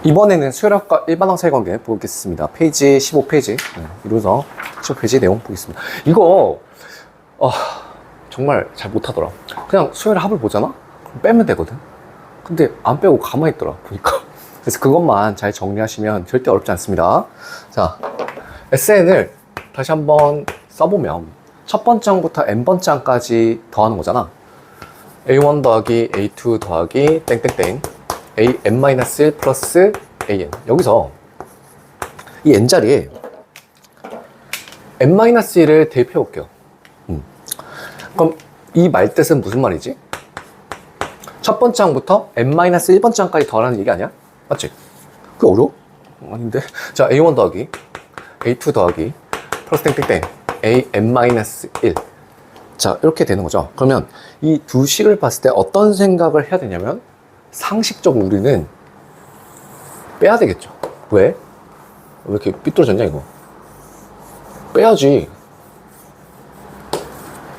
이번에는 수열학과 일반항 사이관계 보겠습니다. 페이지 15페이지. 이로서 15페이지 내용 보겠습니다. 이거, 정말 잘 못하더라. 그냥 수열 합을 보잖아? 그럼 빼면 되거든? 근데 안 빼고 가만히 있더라, 보니까. 그래서 그것만 잘 정리하시면 절대 어렵지 않습니다. 자, SN을 다시 한번 써보면 첫 번째 항부터 n번째 항까지 더하는 거잖아. A1 더하기 A2 더하기 땡땡땡 an-1 플러스 an. 여기서 이 n자리에 n-1을 대입해 볼게요. 그럼 이 말뜻은 무슨 말이지? 첫 번째 항부터 n-1번째 항까지 더하라는 얘기 아니야? 맞지? 그게 어려워? 아닌데. 자, a1 더하기 a2 더하기 플러스 땡땡땡 an-1. 자, 이렇게 되는 거죠. 그러면 이 두 식을 봤을 때 어떤 생각을 해야 되냐면, 상식적으로 우리는 빼야 되겠죠. 왜? 왜 이렇게 삐뚤어졌냐, 이거? 빼야지.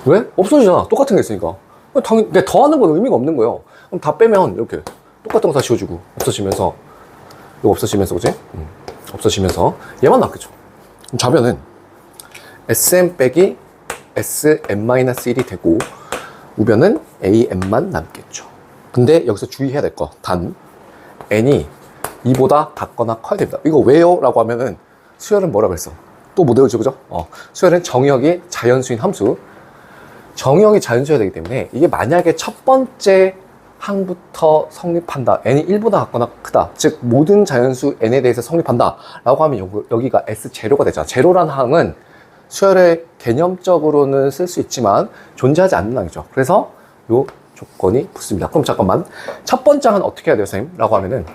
왜? 없어지잖아. 똑같은 게 있으니까. 당연히, 근데 더하는 건 의미가 없는 거예요. 그럼 다 빼면 이렇게 똑같은 거 다 지워주고, 없어지면서, 이거 없어지면서, 그지? 없어지면서, 얘만 남겠죠. 그럼 좌변은 Sn 빼기 Sn-1이 되고, 우변은 An만 남겠죠. 근데 여기서 주의해야 될 거, 단 n이 2보다 같거나 커야 됩니다. 이거 왜요? 라고 하면은 수열은 뭐라 그랬어? 또 못 외우죠, 그죠? 수열은 정의역이 자연수인 함수, 정의역이 자연수여야 되기 때문에 이게 만약에 첫 번째 항부터 성립한다, n이 1보다 같거나 크다, 즉 모든 자연수 n에 대해서 성립한다 라고 하면 여기가 S0가 되죠. 제로란 항은 수열의 개념적으로는 쓸 수 있지만 존재하지 않는 항이죠. 그래서 요 조건이 붙습니다. 그럼 잠깐만, 첫 번째 항은 어떻게 해야 돼요, 선생님? 라고 하면은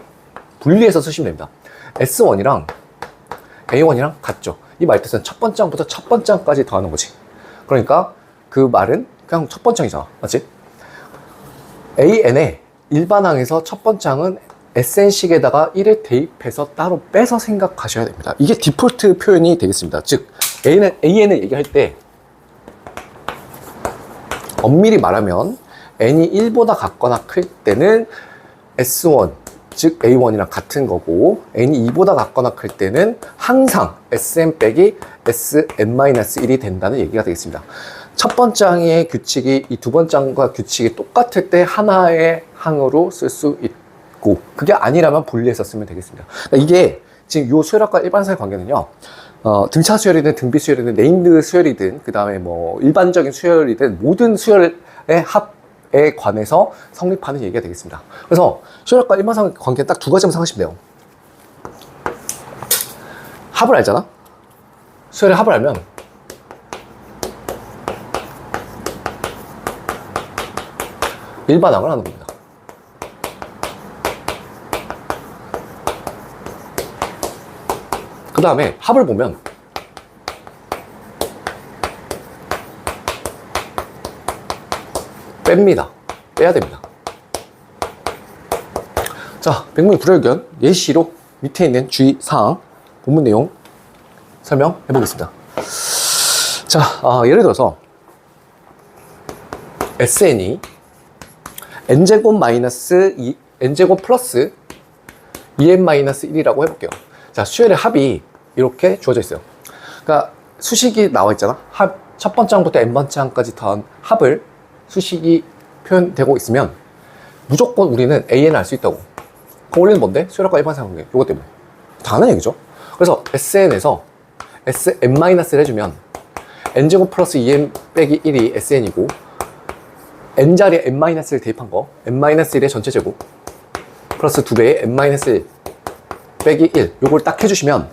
분리해서 쓰시면 됩니다. S1이랑 A1이랑 같죠. 이 말뜻은 첫 번째 항부터 첫 번째 항까지 더하는 거지. 그러니까 그 말은 그냥 첫 번째 항이잖아, 맞지? AN의 일반항에서 첫 번째 항은 SN식에다가 1을 대입해서 따로 빼서 생각하셔야 됩니다. 이게 디폴트 표현이 되겠습니다. 즉 AN을 얘기할 때 엄밀히 말하면 n이 1보다 같거나 클 때는 S1, 즉 A1이랑 같은 거고, n이 2보다 같거나 클 때는 항상 Sn 빼기 Sn-1이 된다는 얘기가 되겠습니다. 첫 번째 항의 규칙이 이 두 번째 항과 규칙이 똑같을 때 하나의 항으로 쓸 수 있고, 그게 아니라면 분리해서 쓰면 되겠습니다. 그러니까 이게 지금 요 수열학과 일반사의 관계는요, 등차 수열이든 등비 수열이든 네임드 수열이든 그 다음에 뭐 일반적인 수열이든 모든 수열의 합에 관해서 성립하는 얘기가 되겠습니다. 그래서 수열학과 일반상 관계는 딱 두 가지만 생각하시면 돼요. 합을 알잖아? 수열의 합을 알면 일반항을 하는 겁니다. 그 다음에 합을 보면 뺍니다. 빼야 됩니다. 자, 백문이 불여일견 예시로 밑에 있는 주의사항 본문 내용 설명해 보겠습니다. 자, 예를 들어서 SN이 n제곱 마이너스 n제곱 플러스 2n-1이라고 해볼게요. 자, 수열의 합이 이렇게 주어져 있어요. 그러니까 수식이 나와 있잖아. 첫 번째 항부터 n번째 항까지 더한 합을 수식이 표현되고 있으면 무조건 우리는 AN을 알 수 있다고. 그 원리는 뭔데? 수열학과 일반상 관계. 이것 때문에. 당연한 얘기죠. 그래서 SN에서 Sn-를 해주면 n제곱 플러스 2n 빼기 1이 SN이고, n자리에 n-를 대입한 거 n-1의 전체 제곱 플러스 2배의 n-1 빼기 1, 요걸 딱 해주시면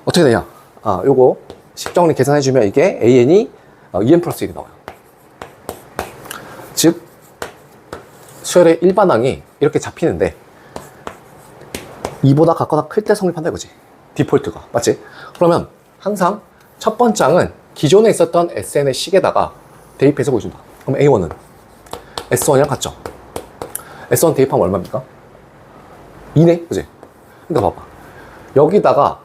어떻게 되냐? 요거 식정리 계산해주면 이게 AN이 2n 플러스 1이 나와요. 즉 수열의 일반항이 이렇게 잡히는데 2보다 같거나 클 때 성립한다 이거지. 디폴트가. 맞지? 그러면 항상 첫 번째 항은 기존에 있었던 SN의 식에다가 대입해서 보여준다. 그럼 A1은 S1이랑 같죠? S1 대입하면 얼마입니까? 2네? 그지? 그러니까 봐봐. 여기다가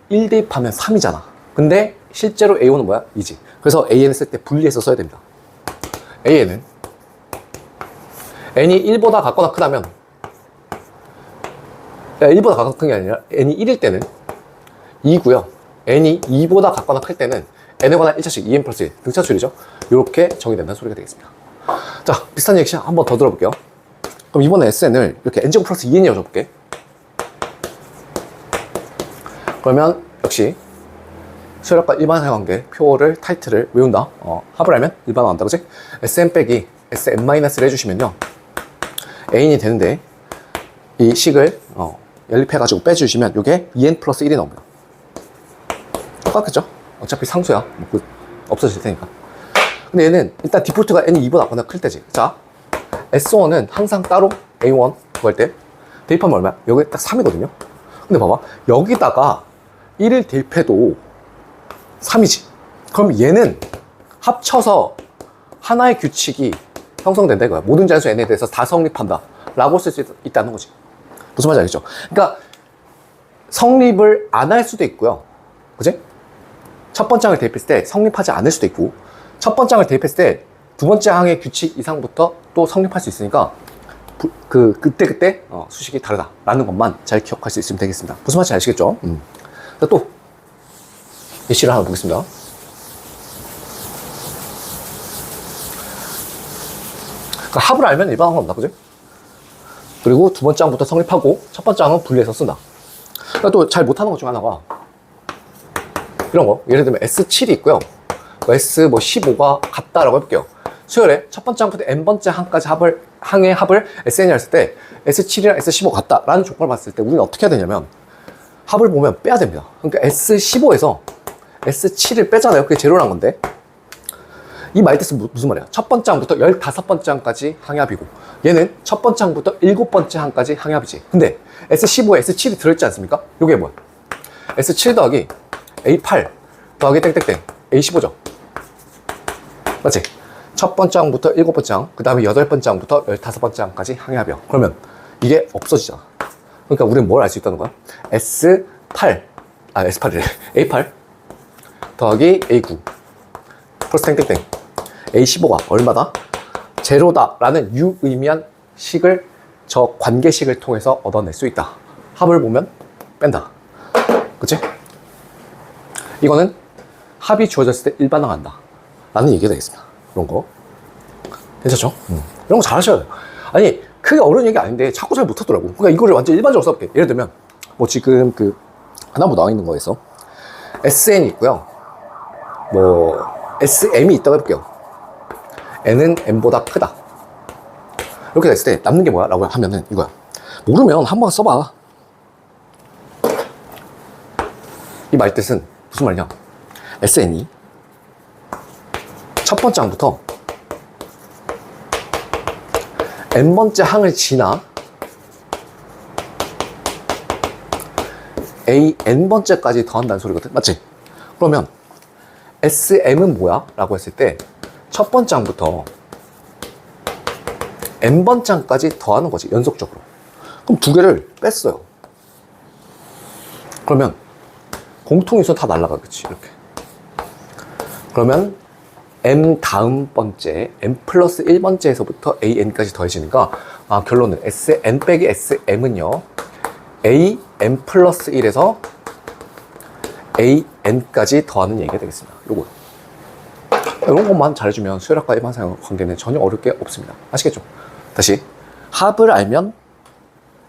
1 대입하면 3이잖아. 근데 실제로 A1은 뭐야? 2지. 그래서 AN을 쓸 때 분리해서 써야 됩니다. AN은 n이 1보다 같거나 크다면 1보다 가까운 게 아니라 n이 1일 때는 2고요. n이 2보다 같거나 클 때는 n에 관한 1차식 2n 플러스 1 등차수열이죠. 이렇게 정의된다는 소리가 되겠습니다. 자, 비슷한 얘기 한 번 더 들어볼게요. 그럼 이번에 sn을 이렇게 n제곱 플러스 2n이 적어볼게. 그러면 역시 수열학과 일반사관계 표를 타이틀을 외운다. 합을 알면 일반화한다, 그치? sn 빼기 sn-를 해주시면요, n이 되는데 이 식을 연립해가지고 빼주시면 이게 2n 플러스 1이 나옵니다. 똑같겠죠? 어차피 상수야. 없어질 테니까. 근데 얘는 일단 디폴트가 n이 2보다 작거나 클 때지. 자, S1은 항상 따로 A1 구할 때 대입하면 얼마야? 여기 딱 3이거든요. 근데 봐봐, 여기다가 1을 대입해도 3이지. 그럼 얘는 합쳐서 하나의 규칙이 형성된다 이거야. 모든 자연수 n에 대해서 다 성립한다 라고 쓸 수 있다는 거지. 무슨 말인지 알겠죠? 그러니까 성립을 안 할 수도 있고요, 그치? 첫 번째 항을 대입했을 때 성립하지 않을 수도 있고, 첫 번째 항을 대입했을 때 두 번째 항의 규칙 이상부터 또 성립할 수 있으니까 그때 수식이 다르다라는 것만 잘 기억할 수 있으면 되겠습니다. 무슨 말인지 아시겠죠? 자, 또 예시를 하나 보겠습니다. 그러니까 합을 알면 일반항은 없다, 그지? 그리고 두 번째 항부터 성립하고 첫 번째 항은 분리해서 쓴다. 그러니까 또 잘 못하는 것 중 하나가 이런 거. 예를 들면 S7이 있고요, S15가 같다라고 해볼게요. 수열에 첫 번째 항부터 n번째 항까지 항의 합을 SN이 했을 때 S7이랑 S15 같다라는 조건을 봤을 때 우리는 어떻게 해야 되냐면 합을 보면 빼야 됩니다. 그러니까 S15에서 S7을 빼잖아요. 그게 제로란 건데, 이 말 뜻은 무슨 말이야? 첫 번째 항부터 15번째 항까지 항의 합이고, 얘는 첫 번째 항부터 7번째 항까지 항의 합이지. 근데 S15에 S7이 들어있지 않습니까? 이게 뭐야? S7 더하기 A8 더하기 땡땡땡 A15죠. 맞지? 첫 번째 항부터 7번째 항, 그 다음에 8번째 항부터 15번째 항까지 항의 합이야. 그러면 이게 없어지잖아. 그러니까 우리는 뭘 알 수 있다는 거야? S8이래. A8 더하기 A9 플러스 땡땡땡 A15가 얼마다? 제로다 라는 유의미한 식을, 저 관계식을 통해서 얻어낼 수 있다. 합을 보면 뺀다. 그치? 이거는 합이 주어졌을 때 일반항한다 라는 얘기가 되겠습니다. 이런 거 괜찮죠? 이런 거 잘 하셔야 돼요. 아니, 크게 어려운 얘기 아닌데 자꾸 잘 못하더라고. 그러니까 이거를 완전 일반적으로 써볼게. 예를 들면 뭐 지금 하나만 나와 있는 거에서 SN이 있고요, 뭐 SM이 있다고 해볼게요. N은 M보다 크다 이렇게 됐을 때 남는 게 뭐야? 라고 하면은 이거야. 모르면 한번 써봐. 이 말 뜻은 무슨 말이냐? SN이 첫 번째 항부터 n번째 항을 지나 n번째까지 더한다는 소리거든. 맞지? 그러면 SM은 뭐야? 라고 했을 때 첫 번째 항부터 n번째 항까지 더하는 거지, 연속적으로. 그럼 두 개를 뺐어요. 그러면 공통유수 다 날라가겠지, 이렇게. 그러면 m 다음 번째, m 플러스 1번째에서부터 an까지 더해지니까, 결론은 sn 빼기 sm은요, am 플러스 1에서 an까지 더하는 얘기가 되겠습니다. 요거. 이런 것만 잘해주면 수열학과 일반사용 관계는 전혀 어려울 게 없습니다. 아시겠죠? 다시, 합을 알면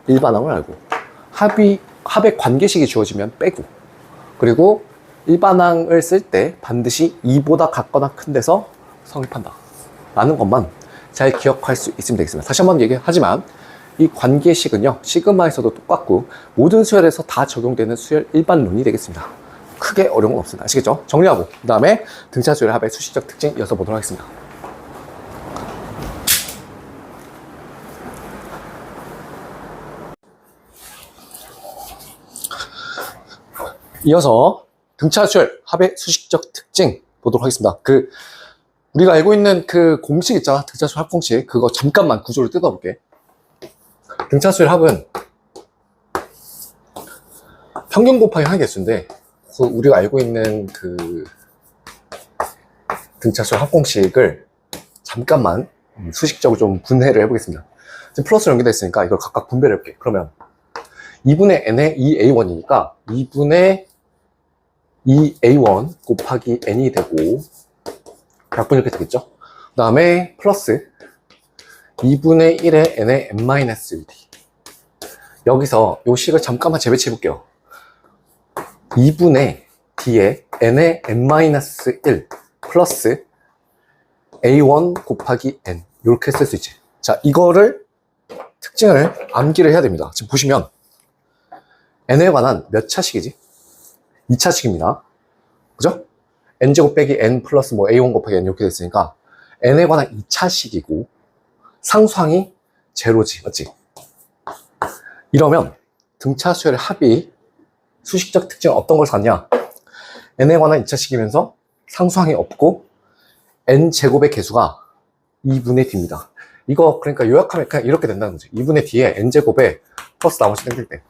일반항을 알고, 합의 관계식이 주어지면 빼고, 그리고 일반항을 쓸 때 반드시 2보다 같거나 큰 데서 성립한다 라는 것만 잘 기억할 수 있으면 되겠습니다. 다시 한번 얘기하지만 이 관계식은요, 시그마에서도 똑같고 모든 수열에서 다 적용되는 수열 일반론이 되겠습니다. 크게 어려운 건 없습니다. 아시겠죠? 정리하고 그 다음에 등차 수열 합의 수식적 특징 이어서 보도록 하겠습니다. 이어서 등차 수열 합의 수식적 특징 보도록 하겠습니다. 우리가 알고 있는 그 공식 있잖아, 등차 수열 합 공식. 그거 잠깐만 구조를 뜯어볼게. 등차 수열 합은 평균 곱하기 항의 개수인데, 우리가 알고 있는 등차 수열 합 공식을 잠깐만 수식적으로 좀 분해를 해보겠습니다. 지금 플러스로 연결되어 있으니까 이걸 각각 분배를 해볼게. 그러면 2분의 n에 2a1이니까 2분의 2a1 곱하기 n이 되고 약분 이렇게 되겠죠. 그 다음에 플러스 2분의 1의 n의 n-1d. 여기서 요 식을 잠깐만 재배치해 볼게요. 2분의 d에 n의 n-1 플러스 a1 곱하기 n 이렇게 쓸 수 있지. 자, 이거를 특징을 암기를 해야 됩니다. 지금 보시면 n에 관한 몇 차식이지? 2차식입니다. 그죠? n제곱 빼기 n 플러스 뭐 a1 곱하기 n 이렇게 됐으니까 n에 관한 2차식이고 상수항이 제로지, 맞지? 이러면 등차 수열의 합이 수식적 특징은 어떤 걸 갖냐? n에 관한 2차식이면서 상수항이 없고 n제곱의 개수가 2분의 d입니다. 이거 그러니까 요약하면 그냥 이렇게 된다는 거지. 2분의 d에 n제곱에 플러스 나머지 땡길 때.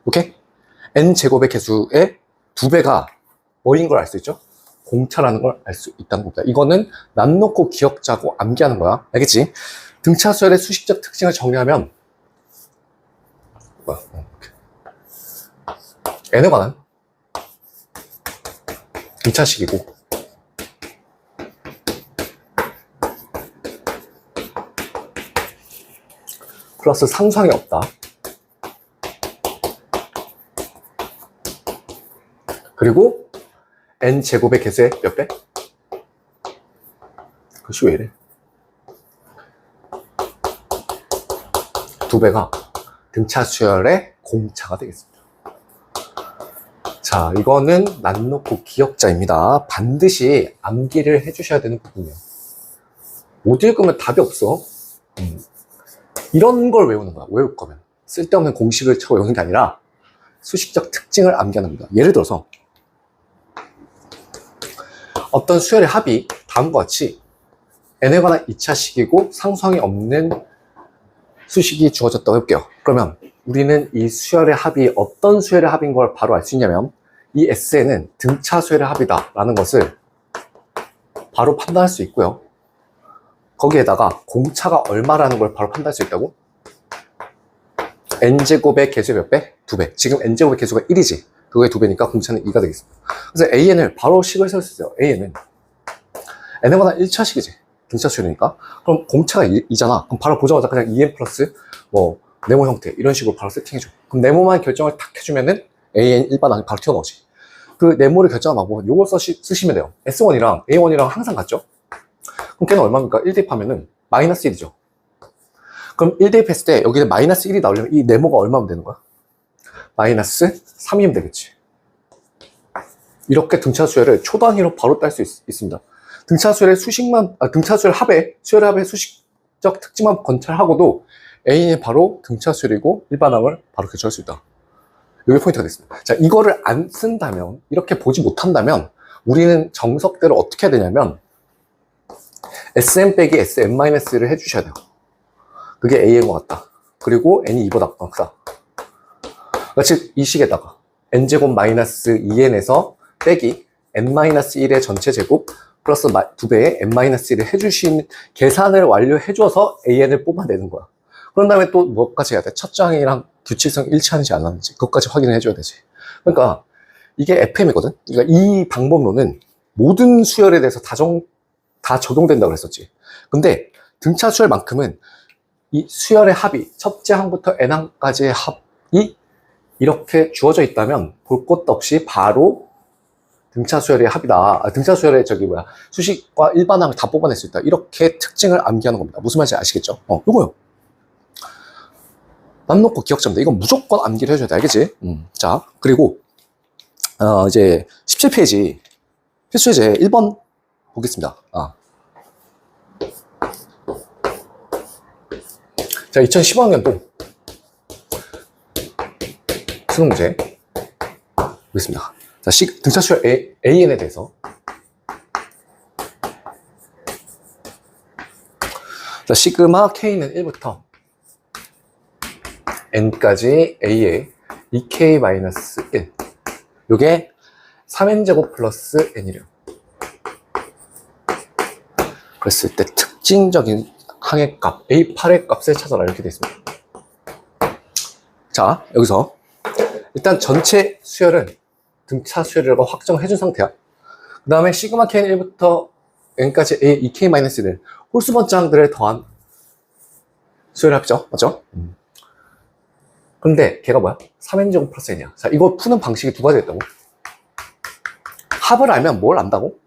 오케이? n제곱의 개수의 2배가 뭐인 걸 알 수 있죠? 공차라는 걸 알 수 있다는 겁니다. 이거는 남 놓고 기억자고 암기하는 거야. 알겠지? 등차 수열의 수식적 특징을 정리하면 n에 관한 2차식이고 플러스 상수항이 없다. 그리고 n제곱의 개수의 몇 배? 그것이 왜 이래? 2배가 등차 수열의 공차가 되겠습니다. 자, 이거는 난 놓고 기억자입니다. 반드시 암기를 해주셔야 되는 부분이에요. 못 읽으면 답이 없어. 이런 걸 외우는 거야. 외울 거면 쓸데없는 공식을 쳐 외우는 게 아니라 수식적 특징을 암기하는 겁니다. 예를 들어서 어떤 수열의 합이 다음과 같이 n에 관한 2차식이고 상수항이 없는 수식이 주어졌다고 해볼게요. 그러면 우리는 이 수열의 합이 어떤 수열의 합인 걸 바로 알 수 있냐면 이 S는 등차 수열의 합이다 라는 것을 바로 판단할 수 있고요. 거기에다가 공차가 얼마라는 걸 바로 판단할 수 있다고? n제곱의 개수의 몇 배? 2배. 지금 n제곱의 개수가 1이지. 그거의 2배니까 공차는 2가 되겠습니다. 그래서 an을 바로 식을 쓸 수 있어요. an은 n에 관한 1차식이지. 등차 수열이니까. 그럼 공차가 2잖아. 그럼 바로 보자마자 그냥 2n 플러스 뭐 네모 형태 이런 식으로 바로 세팅해줘. 그럼 네모만 결정을 탁 해주면은 an 일반항이 바로 튀어나오지. 그 네모를 결정하고 요걸 쓰시면 돼요. S1이랑 A1이랑 항상 같죠? 그럼 걔는 얼마입니까? 1 대입하면은 마이너스 1이죠. 그럼 1 대입했을 때 여기는 마이너스 1이 나오려면 이 네모가 얼마면 되는 거야? 마이너스 3이면 되겠지. 이렇게 등차 수열을 초 단위로 바로 딸 수 있습니다. 등차 수열의 등차 수열 합의 수식적 특징만 관찰하고도 A는 바로 등차 수열이고 일반항을 바로 결정할 수 있다. 이게 포인트가 됐습니다. 자, 이거를 안 쓴다면, 이렇게 보지 못한다면 우리는 정석대로 어떻게 해야 되냐면 Sn 빼기 Sn-를 해주셔야 돼요. 그게 A인 것 같다. 그리고 N이 2보다 크다. 즉, 이 식에다가 N제곱 마이너스 2N에서 빼기 N-1의 전체 제곱 플러스 2배의 N-1을 해주신 계산을 완료해줘서 AN을 뽑아내는 거야. 그런 다음에 또 뭐까지 해야 돼? 첫 장이랑 규칙성 일치하는지 안 하는지 그것까지 확인을 해줘야 되지. 그러니까 이게 FM이거든. 그러니까 이 방법론은 모든 수열에 대해서 다 적용된다고 그랬었지. 근데 등차 수열만큼은 이 수열의 합이 첫째 항부터 n항까지의 합이 이렇게 주어져 있다면 볼 것도 없이 바로 등차 수열의 합이다. 등차 수열의 수식과 일반항을 다 뽑아낼 수 있다. 이렇게 특징을 암기하는 겁니다. 무슨 말인지 아시겠죠? 요거요. 남 놓고 기억자입니다. 이건 무조건 암기를 해줘야 돼. 알겠지? 자, 그리고 이제 17페이지 필수예제 1번 보겠습니다. 자, 2015학년도 수능 문제 보겠습니다. 자, 등차 수열 AN에 대해서. 자, 시그마 K는 1부터 N까지 A의 2K-1. 요게 3N제곱 플러스 N이래요. 그랬을 때 특징적인 항의 값, A8의 값을 찾아라. 이렇게 되어 있습니다. 자, 여기서 일단 전체 수열은 등차 수열이라고 확정해준 상태야. 그 다음에 시그마 k는 1부터 n까지 a 2k-1을 홀수 번장들을 더한 수열합이죠. 맞죠? 근데 걔가 뭐야? 3n제곱 플러스 n이야. 자, 이거 푸는 방식이 두 가지가 있다고. 합을 알면 뭘 안다고?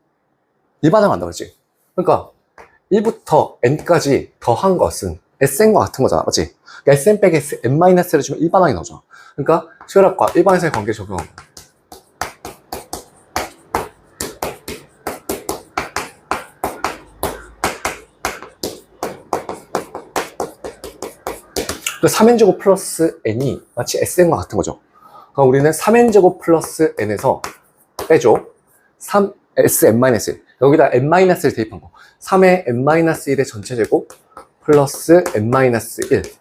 일반항 안다고 했지. 그러니까 1부터 n까지 더한 것은 sn과 같은 거잖아. 맞지? 그러니까 sn 빼기 n-를 주면 일반항이 나오죠. 그러니까 수열합과 일반항에서의 관계 적용하고. 그 3n제곱 플러스 n이 마치 sn과 같은 거죠. 그러니까 우리는 3n제곱 플러스 n에서 빼줘. 3sn-1. 여기다 n-를 대입한 거. 3의 n-1의 전체 제곱 플러스 n-1.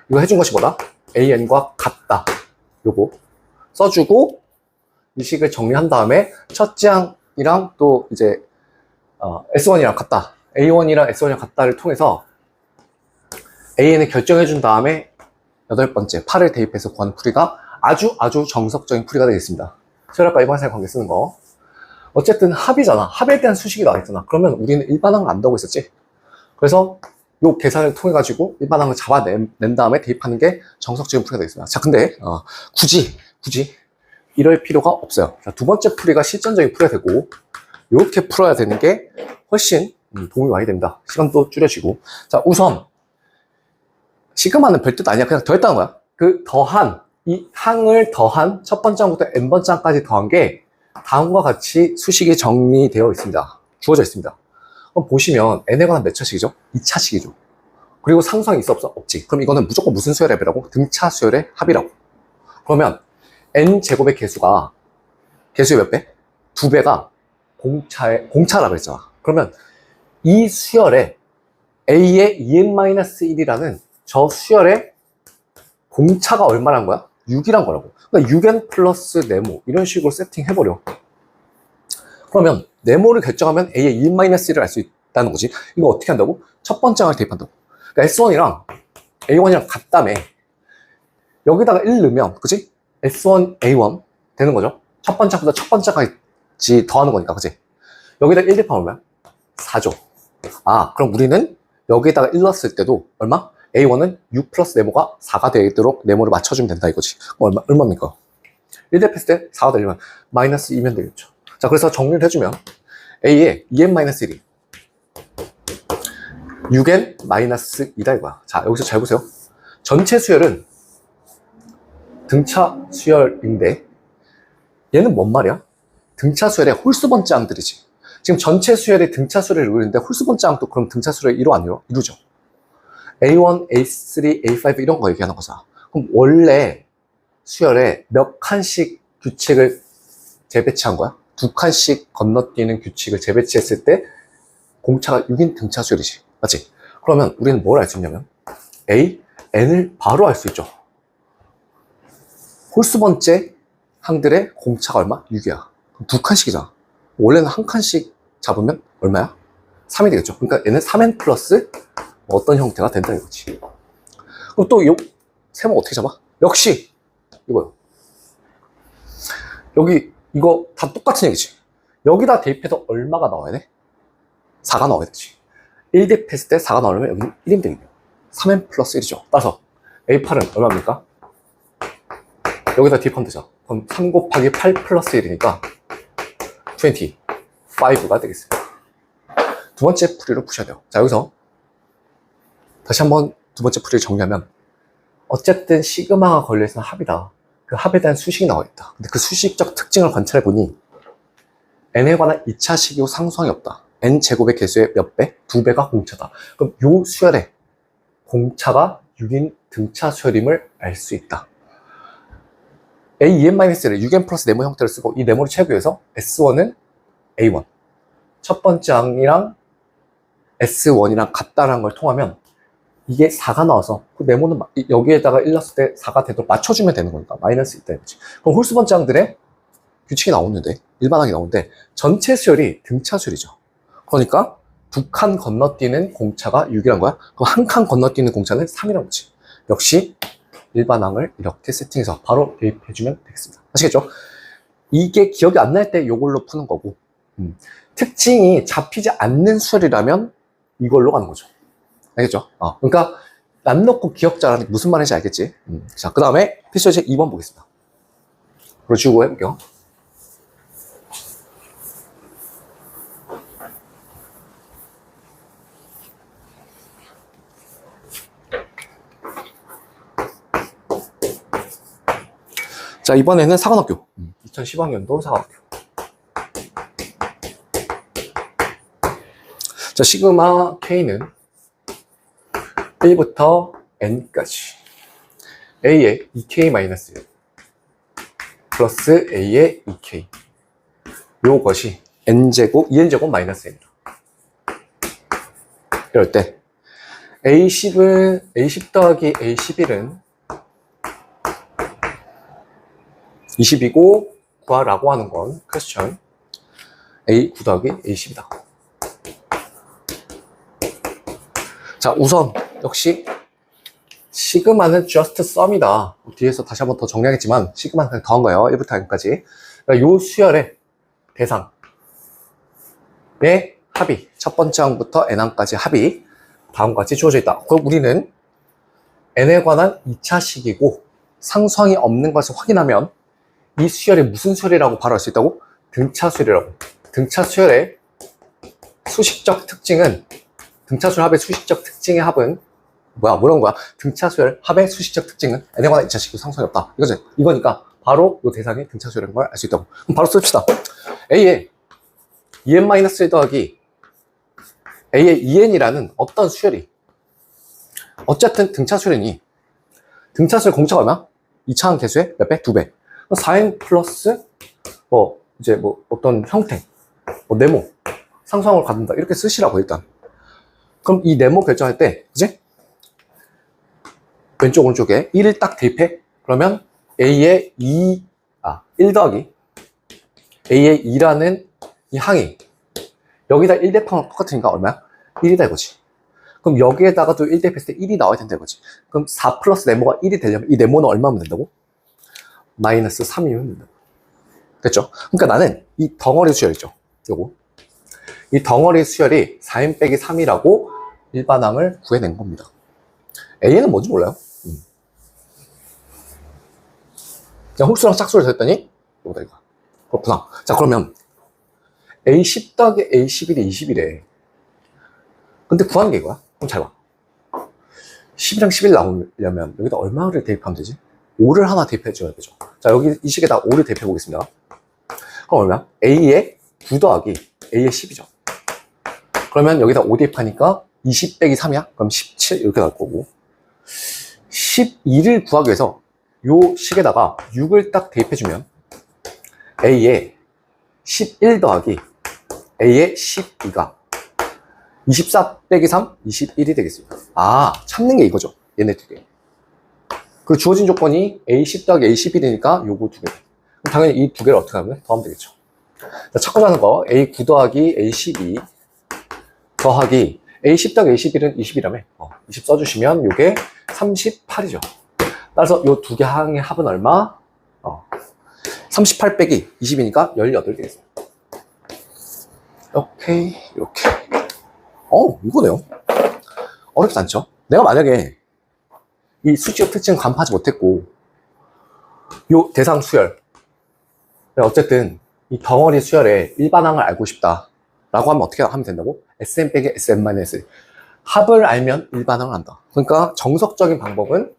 이거 해준 것이 뭐다? an과 같다. 요거 써주고 이 식을 정리한 다음에 첫째 항이랑 또 이제 S1이랑 같다. A1이랑 S1이랑 같다를 통해서 AN을 결정해 준 다음에 여덟 번째 8을 대입해서 구하는 풀이가 아주 정석적인 풀이가 되겠습니다. 수열합과 일반항의 관계 쓰는 거. 어쨌든 합이잖아. 합에 대한 수식이 나와있잖아. 그러면 우리는 일반항을 안다고 했었지. 그래서 요 계산을 통해 가지고 일반항을 잡아낸 다음에 대입하는 게 정석적인 풀이가 되겠습니다. 자, 근데 굳이 이럴 필요가 없어요. 자, 두 번째 풀이가 실전적인 풀이가 되고 이렇게 풀어야 되는 게 훨씬 도움이 많이 됩니다. 시간도 줄여지고. 자, 우선 시그마는 별뜻 아니야. 그냥 더했다는 거야. 그 더한, 이 항을 더한 첫 번째 항부터 n번째 항까지 더한 게 다음과 같이 수식이 정리되어 있습니다. 주어져 있습니다. 그럼 보시면 n에 관한 몇 차식이죠? 2차식이죠. 그리고 상수항이 있어 없어? 없지. 그럼 이거는 무조건 무슨 수열의 합이라고? 등차 수열의 합이라고. 그러면 n제곱의 개수의 몇 배? 2배가 공차라고 했잖아. 그러면 이 수열에 a의 2n-1이라는 저 수열의 공차가 얼마란 거야? 6이란 거라고. 그러니까 6n 플러스 네모 이런 식으로 세팅해버려. 그러면 네모를 결정하면 a의 2n-1을 알 수 있다는 거지. 이거 어떻게 한다고? 첫 번째 항을 대입한다고. 그러니까 S1이랑 A1이랑 같다며. 여기다가 1 넣으면 그치? S1, A1 되는 거죠. 첫 번째 항보다 첫 번째 항까지 더하는 거니까 그치? 여기다 1 대입하면 얼마야? 4죠. 그럼 우리는 여기에다가 1 넣었을 때도 얼마? A1은 6 플러스 네모가 4가 되도록 네모를 맞춰주면 된다 이거지. 얼마입니까? 1 대입했을 때 4가 되려면 마이너스 2면 되겠죠. 자, 그래서 정리를 해주면 A의 2n-1이 6n-2다 이거야. 자, 여기서 잘 보세요. 전체 수열은 등차 수열인데 얘는 뭔 말이야? 등차 수열의 홀수 번째 항들이지. 지금 전체 수열의 등차 수열을 이루는데 홀수 번째 항도 그럼 등차 수열을 이루 안 이루? 이루죠. A1, A3, A5 이런 거 얘기하는 거잖아. 그럼 원래 수열에 몇 칸씩 규칙을 재배치한 거야? 2칸씩 건너뛰는 규칙을 재배치했을 때 공차가 6인 등차 수열이지. 맞지? 그러면 우리는 뭘 알 수 있냐면 A, N을 바로 알 수 있죠. 홀수 번째 항들의 공차가 얼마? 6이야. 그럼 2칸씩이잖아. 원래는 한 칸씩 잡으면 얼마야? 3이 되겠죠. 그러니까 얘는 3n 플러스 어떤 형태가 된다 이거지. 그럼 또 요 세모 어떻게 잡아? 역시 이거요. 여기 이거 다 똑같은 얘기지. 여기다 대입해서 얼마가 나와야 돼? 4가 나와야 되지. 1 대입했을 때 4가 나오려면 여기는 1이면 되겠네요. 3n 플러스 1이죠. 따라서 A8은 얼마입니까? 여기다 대입하면 되죠. 그럼 3 곱하기 8 플러스 1이니까 25가 되겠습니다. 두 번째 풀이로 푸셔야 돼요. 자, 여기서 다시 한번 두 번째 풀이를 정리하면 어쨌든 시그마가 걸려있는 합이다. 그 합에 대한 수식이 나와 있다. 근데 그 수식적 특징을 관찰해 보니 n에 관한 2차식이고 상수항이 없다. n제곱의 개수의 몇 배? 2배가 공차다. 그럼 요 수열에 공차가 6인 등차 수열임을 알 수 있다. A2n-를 6n 플러스 네모 형태를 쓰고 이 네모를 채우기 위해서 S1은 A1 첫 번째 항이랑 S1이랑 같다라는 걸 통하면 이게 4가 나와서 그 네모는 여기에다가 1 넣었을 때 4가 되도록 맞춰주면 되는 거니까 마이너스 있다 이거지. 그럼 홀수 번째 항들의 규칙이 나오는데 일반항이 나오는데 전체 수열이 등차 수열이죠. 그러니까 2칸 건너뛰는 공차가 6이란 거야. 그럼 한 칸 건너뛰는 공차는 3이란 거지. 역시 일반항을 이렇게 세팅해서 바로 대입해주면 되겠습니다. 아시겠죠? 이게 기억이 안 날 때 이걸로 푸는 거고, 특징이 잡히지 않는 수열이라면 이걸로 가는 거죠. 알겠죠? 그러니까 남 놓고 기억 잘하는 게 무슨 말인지 알겠지? 자, 그 다음에 필수 예제 2번 보겠습니다. 그리고 지우고 해볼게요. 자, 이번에는 사관학교. 2010학년도 사관학교. 자, 시그마 K는 1부터 N까지 A의 2K-1 플러스 A의 2K. 요것이 N제곱, 2N제곱 마이너스 N이다. 이럴 때 A10 더하기 A11은 20이고 구하라고 하는 건 퀘스천 A9 더하기 A10이다. 자, 우선 역시 시그마는 just sum이다. 뒤에서 다시 한번 더 정리하겠지만 시그마는 그냥 더한 거예요. 1부터 N까지. 그러니까 요 수열의 대상의 합이 첫 번째 항부터 N항까지 합이 다음과 같이 주어져 있다. 그럼 우리는 N에 관한 2차식이고 상수항이 없는 것을 확인하면 이 수열이 무슨 수열이라고 바로 알 수 있다고? 등차수열이라고. 등차수열의 수식적 특징은, 등차수열 합의 수식적 특징의 합은 뭐라는 거야? 등차수열 합의 수식적 특징은 N에 관한 2차식이고 상수항이 없다. 이거지. 이거니까 바로 이 대상이 등차수열인 걸 알 수 있다고. 그럼 바로 씁시다. A의 2n-1 더하기 A의 2n이라는 어떤 수열이 어쨌든 등차수열이니 등차수열 공차가 얼마? 2차항 개수의 몇 배? 2배. 4n 플러스 이제 어떤 형태, 네모, 상수항을 갖는다. 이렇게 쓰시라고 일단. 그럼 이 네모 결정할 때, 그지? 왼쪽 오른쪽에 1을 딱 대입해. 그러면 A의 1 더하기 A의 2라는 이 항이 여기다 1 대입하면 똑같으니까 얼마야? 1이다 이거지. 그럼 여기에다가도 1 대입했을 때 1이 나와야 된다 이거지. 그럼 4 플러스 네모가 1이 되려면 이 네모는 얼마면 된다고? 마이너스 3이면 된다. 됐죠? 그러니까 나는 이 덩어리 수열 있죠? 요거. 이 덩어리 수열이 4n 빼기 3이라고 일반항을 구해낸 겁니다. A는 뭔지 몰라요? 그냥 홀수랑 짝수를 했더니 이거다 이거. 그렇구나. 자, 그러면 A10 더하기 A11이 20이래. 근데 구하는 게 이거야. 그럼 잘 봐. 10이랑 11 나오려면 여기다 얼마를 대입하면 되지? 5를 하나 대입해 줘야 되죠. 자, 여기 이 식에다 5를 대입해 보겠습니다. 그럼 얼마야? A의 9 더하기 A의 10이죠. 그러면 여기다 5 대입하니까 20 빼기 3이야? 그럼 17 이렇게 나올 거고, 12를 구하기 위해서 요 식에다가 6을 딱 대입해 주면 A의 11 더하기 A의 12가 24 빼기 3, 21이 되겠습니다. 찾는 게 이거죠. 얘네 두 개. 그리고 주어진 조건이 A10 더하기 A11이니까 요거 두 개. 그럼 당연히 이 두 개를 어떻게 하면 더하면 되겠죠. 자, 첫 번째 하는 거 A9 더하기 A12 더하기 A10 더하기 A11은 20이라며 20 써주시면 요게 38이죠. 따라서 요 두 개 항의 합은 얼마? 38 빼기 20이니까 18 되겠습니다. 오케이, 이렇게. 이거네요. 어렵지 않죠? 내가 만약에 이 수치적 특징 간파하지 못했고 요 대상 수열, 어쨌든 이 덩어리 수열의 일반항을 알고 싶다 라고 하면 어떻게 하면 된다고? Sn 빼기 Sn-1 합을 알면 일반항을 한다. 그러니까 정석적인 방법은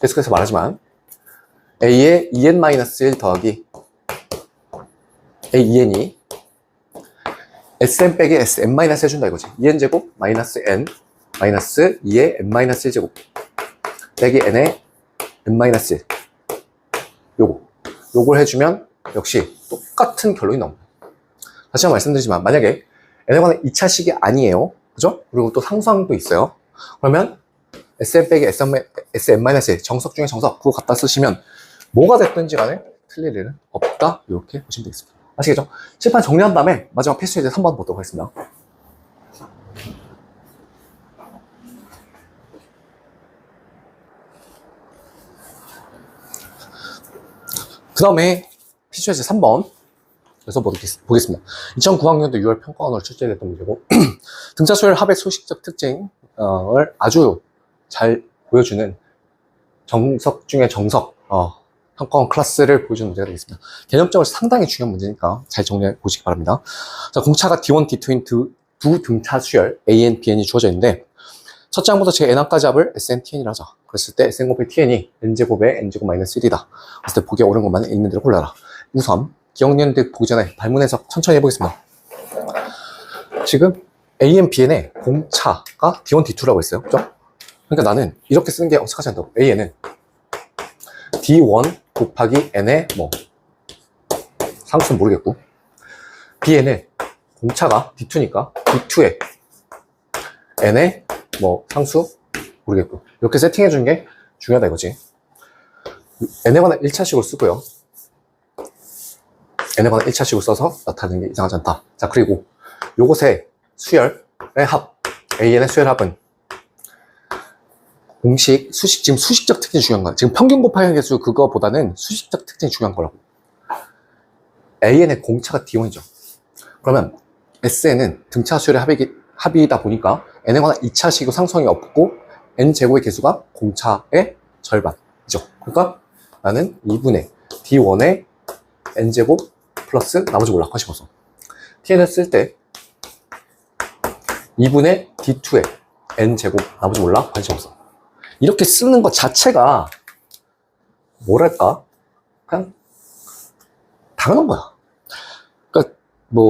계속해서 말하지만 A의 2n-1 더하기 A2n이 Sn 빼기 Sn- 해준다 이거지. 2n제곱 마이너스 n 마이너스 2의 n-1제곱 빼기 n의 n-1 요걸 해주면 역시 똑같은 결론이 나옵니다. 다시 한번 말씀드리지만 만약에 n에 관한 2차식이 아니에요. 그죠? 그리고 또 상수항도 있어요. 그러면 Sn 빼기 Sn-1 정석 중에 정석 그거 갖다 쓰시면 뭐가 됐든지 간에 틀릴 일은 없다. 이렇게 보시면 되겠습니다. 아시겠죠? 칠판 정리한 다음에 마지막 필수 예제 3번 보도록 하겠습니다. 그 다음에 피처에서 3번. 그래서 보겠습니다. 2009학년도 6월 평가원으로 출제됐던 문제고, 등차 수열 합의 소식적 특징을 아주 잘 보여주는 정석 중에 정석, 평가원 클래스를 보여주는 문제가 되겠습니다. 개념적으로 상당히 중요한 문제니까 잘 정리해 보시기 바랍니다. 자, 공차가 D1, D2인 두 등차 수열 AN, BN이 주어져 있는데, 첫째 항부터 제 N항까지 합을 SN, TN이라 하자. 그랬을 때 SN 곱하기 TN이 N제곱에 N제곱 마이너스 1이다. 그랬을 때 보기에 옳은 것만 있는 대로 골라라. 우선 기억니은들 보기 전에 발문 해석 천천히 해보겠습니다. 지금 AN, BN의 공차가 D1, D2라고 했어요. 그죠? 그러니까 나는 이렇게 쓰는 게 어색하지 않다고. AN은 D1 곱하기 N의 상수는 모르겠고, BN은 공차가 D2니까 D2의 N의 상수 모르겠고, 이렇게 세팅해 주는 게 중요하다 이거지. N에 관한 1차식으로 쓰고요. N에 관한 1차식으로 써서 나타내는 게 이상하지 않다. 자, 그리고 요것의 수열의 합, AN의 수열 합은 공식, 지금 수식적 특징이 중요한 거야. 지금 평균 곱하기 개수 그거보다는 수식적 특징이 중요한 거라고. AN의 공차가 D1이죠. 그러면 SN은 등차 수열의 합이다 보니까 N에 관한 2차식의 상성이 없고 N제곱의 개수가 공차의 절반이죠. 그러니까 나는 2분의 D1의 N제곱 플러스 나머지 몰라 관심 없어. TN을 쓸 때 2분의 D2의 N제곱 나머지 몰라 관심 없어. 이렇게 쓰는 것 자체가 뭐랄까 그냥 당연한 거야. 그러니까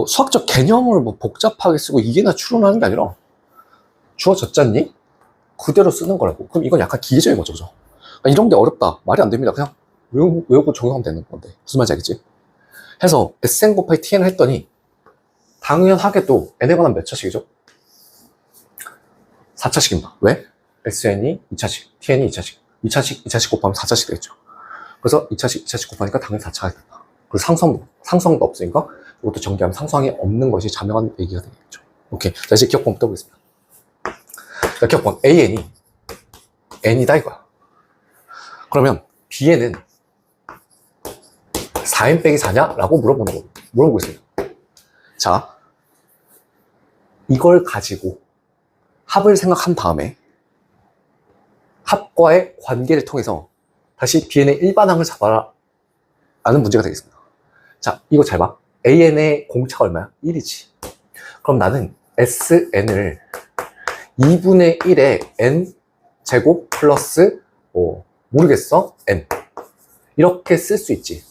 수학적 개념을 복잡하게 쓰고 이게나 추론하는 게 아니라 주어졌잖니? 그대로 쓰는 거라고. 그럼 이건 약간 기계적인 거죠, 그죠? 그러니까 이런 게 어렵다, 말이 안 됩니다. 그냥 외우고 적용하면 되는 건데. 무슨 말인지 알겠지? 해서 SN 곱하기 TN을 했더니 당연하게도 N에 관한 몇 차식이죠? 4차식입니다. 왜? SN이 2차식, TN이 2차식. 2차식 곱하면 4차식 되겠죠. 그래서 2차식 곱하니까 당연히 4차가 된다. 그리고 상성도 없으니까 이것도 전개하면 상수항이 없는 것이 자명한 얘기가 되겠죠. 오케이. 자, 이제 기억번 떠보겠습니다. 자, 기억번 AN이 N이다 이거야. 그러면 Bn은 4n 빼기 4냐? 라고 물어보고 있어요. 자, 이걸 가지고 합을 생각한 다음에 합과의 관계를 통해서 다시 Bn의 일반항을 잡아라 라는 문제가 되겠습니다. 자, 이거 잘 봐. AN의 공차가 얼마야? 1이지. 그럼 나는 SN을 2분의 1의 N 제곱 플러스 모르겠어? N 이렇게 쓸 수 있지.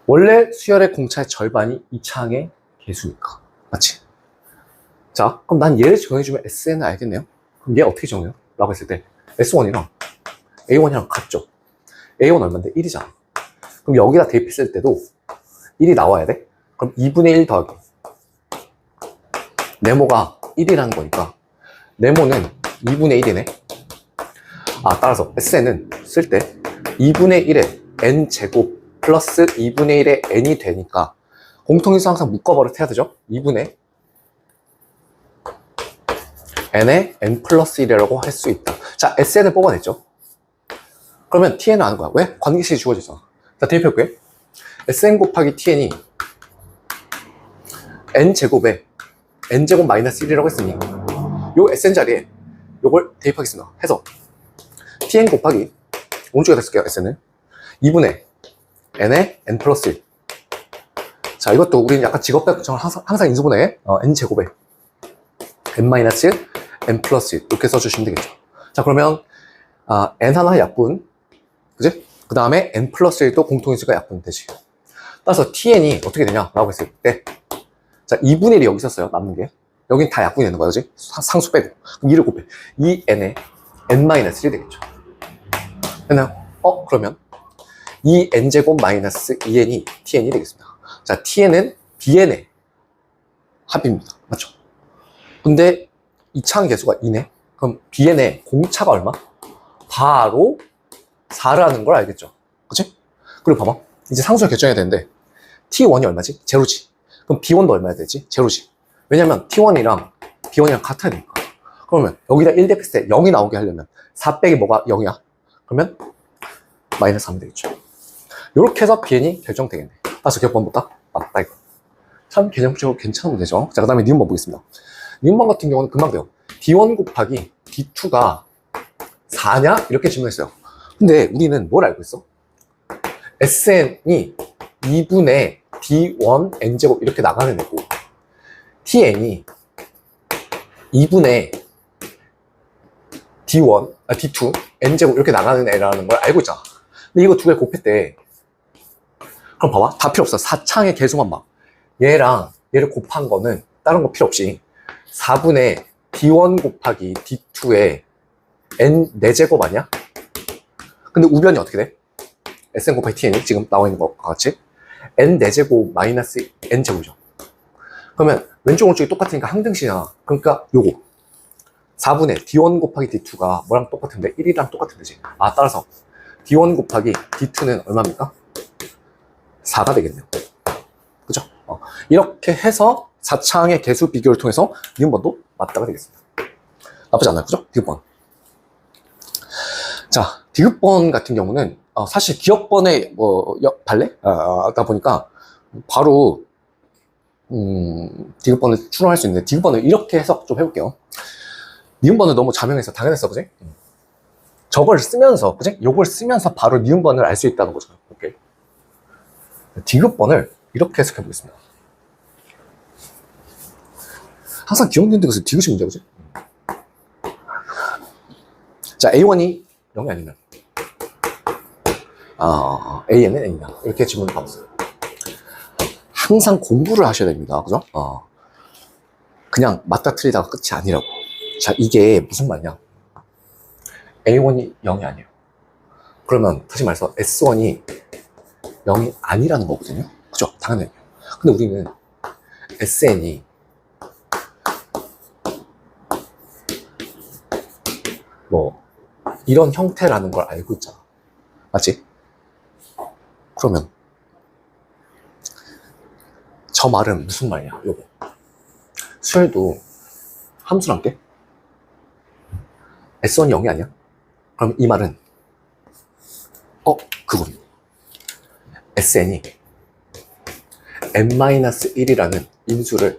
원래 수열의 공차의 절반이 2차항의 개수니까. 맞지? 자, 그럼 난 얘를 정해주면 SN을 알겠네요. 그럼 얘 어떻게 정해요? 라고 했을 때 S1이랑 A1이랑 같죠? A1 얼마인데? 1이잖아. 그럼 여기다 대입했을 때도 1이 나와야 돼? 그럼 2분의 1 더하기 네모가 1이라는 거니까 네모는 2분의 1이네. 따라서 SN은 쓸 때 2분의 1의 N제곱 플러스 2분의 1의 N이 되니까 공통인수 항상 묶어버릇해야 되죠? 2분의 N의 N 플러스 1이라고 할 수 있다. 자, SN을 뽑아냈죠? 그러면 TN은 아는 거야. 왜? 관계식이 주어지잖아. 자, 대입해볼게. SN 곱하기 TN이 N제곱에 N제곱 마이너스 1이라고 했으니 요 SN 자리에 요걸 대입하겠습니다. 해서 TN 곱하기 오른쪽에다 쓸게요. SN을 2분의 N의 N 플러스 1. 자, 이것도 우리는 약간 직업대학교처럼 항상 인수분해 N제곱에 N 마이너스 1, N 플러스 1 이렇게 써주시면 되겠죠. 자, 그러면 N 하나 약분, 그지? 그 다음에 N 플러스 1도 공통인수가 약분 되지. 따라서 TN이 어떻게 되냐라고 했을 때, 자, 2분의 1이 여기 있었어요. 남는 게. 여긴 다 약분이 되는 거야, 그지? 상수 빼고. 그럼 2를 곱해. 2N에 N 마이너스 1이 되겠죠. 됐나요? 그러면 2N제곱 마이너스 2N이 TN이 되겠습니다. 자, TN은 BN의 합입니다. 맞죠? 근데 2차항 개수가 2네? 그럼 BN의 공차가 얼마? 바로 4라는 걸 알겠죠? 그치? 그리고 봐봐. 이제 상수를 결정해야 되는데 T1이 얼마지? 제로지. 그럼 B1도 얼마야 되지? 제로지. 왜냐면 T1이랑 B1이랑 같아야 되니까. 그러면 여기다 1 대입했을 때 0이 나오게 하려면 4 빼기 뭐가 0이야? 그러면 마이너스 하면 되겠죠. 이렇게 해서 bn이 결정되겠네. 따라서 기억번부터 맞다 이거. 참 개념적으로 괜찮은 문제죠. 자, 그 다음에 니은번 보겠습니다. 니은번 같은 경우는 금방 돼요. d1 곱하기 d2가 4냐? 이렇게 질문했어요. 근데 우리는 뭘 알고 있어? sn이 2분의 d1 n제곱 이렇게 나가는 애고 tn이 2분의 d1, d2 n제곱 이렇게 나가는 애라는 걸 알고 있잖아. 근데 이거 두 개 곱했대. 그럼 봐봐, 다 필요 없어. 4창의 개수만 막 얘랑 얘를 곱한 거는 다른 거 필요 없이 4분의 d1 곱하기 d2의 n 4제곱 아니야? 근데 우변이 어떻게 돼? sn 곱하기 tn이 지금 나와 있는 것과 같이 n 4제곱 마이너스 n제곱이죠. 그러면 왼쪽 오른쪽이 똑같으니까 항등식이잖아. 그러니까 요거 4분의 d1 곱하기 d2가 뭐랑 똑같은데? 1이랑 똑같은 데지. 아, 따라서 d1 곱하기 d2는 얼마입니까? 4가 되겠네요. 그죠? 이렇게 해서 4창의 개수 비교를 통해서 니은번도 맞다가 되겠습니다. 나쁘지 않나요? 그죠? 디귿번. 자, 디귿번 같은 경우는 사실 기억번의 발레다 보니까 바로 디귿번을 추론할 수 있는데 디귿번을 이렇게 해석 좀 해볼게요. 니은번은 너무 자명해서 당연했어, 그지? 저걸 쓰면서, 그지? 요걸 쓰면서 바로 니은번을 알 수 있다는 거죠. 오케이. 디귿번을 이렇게 해석해 보겠습니다. 항상 기억되는 것은 디귿이 문제, 그지? 자, A1이 0이 아니면 AN은 N이다. 이렇게 질문을 받았어요. 항상 공부를 하셔야 됩니다. 그죠? 그냥 맞다 틀리다가 끝이 아니라고. 자, 이게 무슨 말이냐? A1이 0이 아니에요. 그러면 다시 말해서 S1이 0이 아니라는 거거든요. 그죠? 당연해요. 근데 우리는 SN이 뭐 이런 형태라는 걸 알고 있잖아. 맞지? 그러면 저 말은 무슨 말이야? 요거 수열도 함수랑 게 S1이 0이 아니야? 그럼 이 말은 그건 SN이 n-1이라는 인수를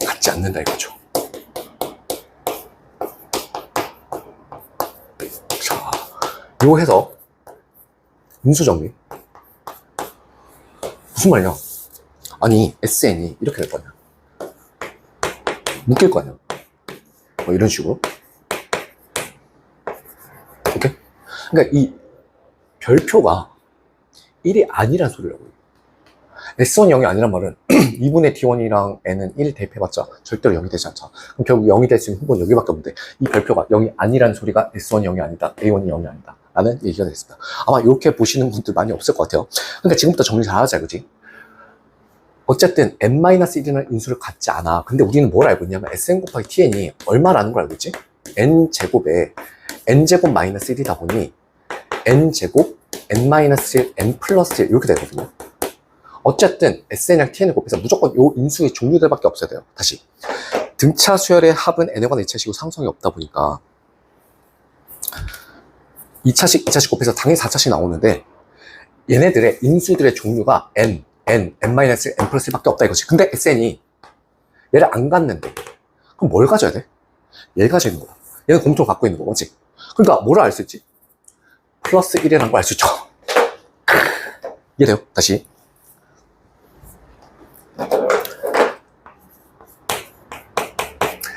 갖지 않는다 이거죠. 자, 요 해서 인수 정리 무슨 말이야? 아니 SN이 이렇게 될 거 아니야? 묶일 거 아니야? 뭐 이런 식으로. 오케이? 그러니까 이 별표가 1이 아니란 소리라고. S1 0이 아니란 말은 2분의 D1이랑 N은 1 대입해봤자 절대로 0이 되지 않자. 그럼 결국 0이 될 수 있는 후보는 여기밖에 없는데 이 별표가 0이 아니란 소리가 S1이 0이 아니다, A1이 0이 아니다 라는 얘기가 됐습니다. 아마 이렇게 보시는 분들 많이 없을 것 같아요. 그러니까 지금부터 정리 잘 하자, 그지? 어쨌든 n-1이라는 인수를 갖지 않아. 근데 우리는 뭘 알고 있냐면 Sn 곱하기 Tn이 얼마라는 걸 알고 있지? n제곱에 n제곱 마이너스 1이다 보니 n제곱 n-1, n 플러스 1 이렇게 되거든요. 어쨌든 Sn이랑 Tn을 곱해서 무조건 요 인수의 종류들밖에 없어야 돼요. 다시 등차 수열의 합은 n에 관한 2차식이고 상성이 없다 보니까 2차식 곱해서 당연히 4차식 나오는데 얘네들의 인수들의 종류가 n n-1, n 플러스 1밖에 없다 이거지. 근데 Sn이 얘를 안 갖는데 그럼 뭘 가져야 돼? 얘를 가져야 있는 거야. 얘는 공통을 갖고 있는 거지. 그러니까 뭐를 알 수 있지? 플러스 1이라는 걸 알 수 있죠. 이해돼요? 다시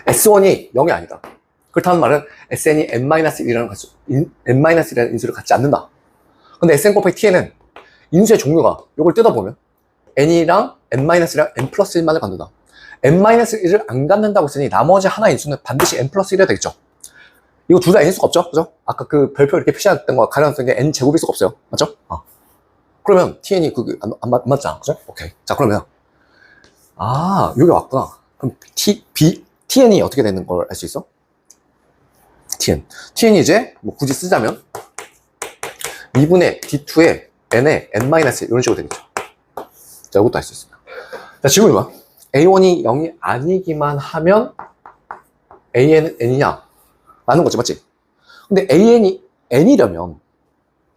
S1이 0이 아니다. 그렇다는 말은 SN이 n-1이라는 인수를 갖지 않는다. 근데 SN 곱하기 Tn은 인수의 종류가 이걸 뜯어보면 n이랑 n-이랑 n 플러스 1만을 갖는다. n-1을 안 갖는다고 했으니 나머지 하나의 인수는 반드시 n 플러스 1이어야 되겠죠. 이거 둘 다 n일 수가 없죠. 그죠? 아까 그 별표 이렇게 표시했던 거 가능성 게 n 제곱일 수가 없어요. 맞죠? 그러면 tn이 안 맞잖아. 그죠? 오케이. 자, 그러면 여기 왔구나. 그럼 tn이 어떻게 되는 걸 알 수 있어? tn이 이제 뭐 굳이 쓰자면 2분의 d2의 n에 n-1 이런 식으로 되겠죠. 자, 이것도 알 수 있습니다. 자, 질문이 뭐야? A1이 0이 아니기만 하면 AN은 N이냐? 라는 거지, 맞지? 근데 AN이 N이려면,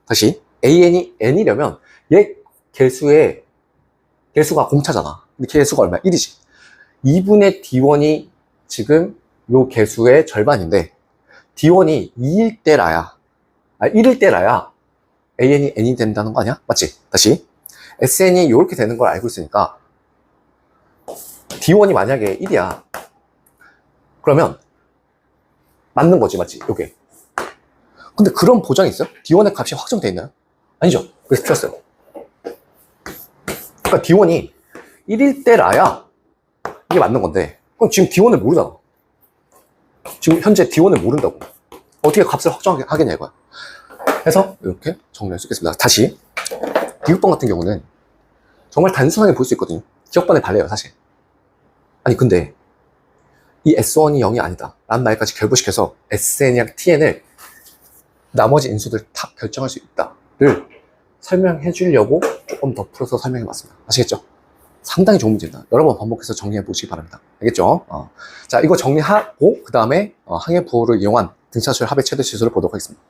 다시, AN이 N이려면 얘 개수가 공차잖아. 근데 개수가 얼마야? 1이지. 2분의 D1이 지금 요 개수의 절반인데 D1이 2일 때라야 1일 때라야 AN이 N이 된다는 거 아니야? 맞지? 다시 SN이 이렇게 되는 걸 알고 있으니까 D1이 만약에 1이야 그러면 맞는 거지, 맞지? 요게. 근데 그런 보장이 있어요? D1의 값이 확정돼 있나요? 아니죠. 그래서 틀렸어요. 그러니까 D1이 1일 때라야 이게 맞는 건데 그럼 지금 D1을 모르잖아. 지금 현재 D1을 모른다고. 어떻게 값을 확정하겠냐 이거야. 그래서 이렇게 정리할 수 있겠습니다. 다시 디귿번 같은 경우는 정말 단순하게 볼 수 있거든요. 기억번의 발레예요 사실. 아니 근데 이 S1이 0이 아니다 라는 말까지 결부시켜서 SN이랑 TN을 나머지 인수들 다 결정할 수 있다를 설명해 주려고 조금 더 풀어서 설명해 봤습니다. 아시겠죠? 상당히 좋은 문제입니다. 여러 번 반복해서 정리해 보시기 바랍니다. 알겠죠? 자, 이거 정리하고 그 다음에 항해 부호를 이용한 등차수열 합의 최대 지수를 보도록 하겠습니다.